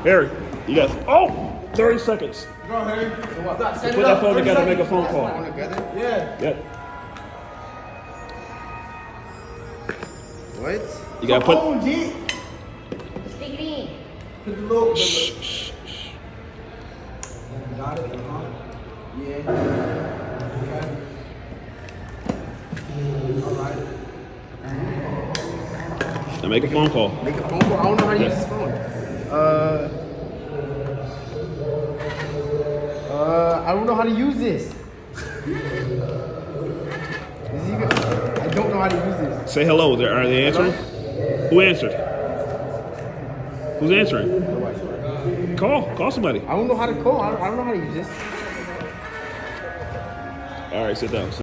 Harry, you got 30 seconds. Go, Harry. Put that phone together and make a phone call. Yeah. Yep. What? You gotta put. Oh, G. Stick it in. Put the little. Shh. Got it? Yeah. Okay. All right. Now make a phone call. Make a phone call? I don't know how to use this phone. I don't know how to use this. I don't know how to use this. Say hello. Are they answering? Who answered? Who's answering? Call somebody. I don't know how to call. I don't know how to use this. All right, sit down.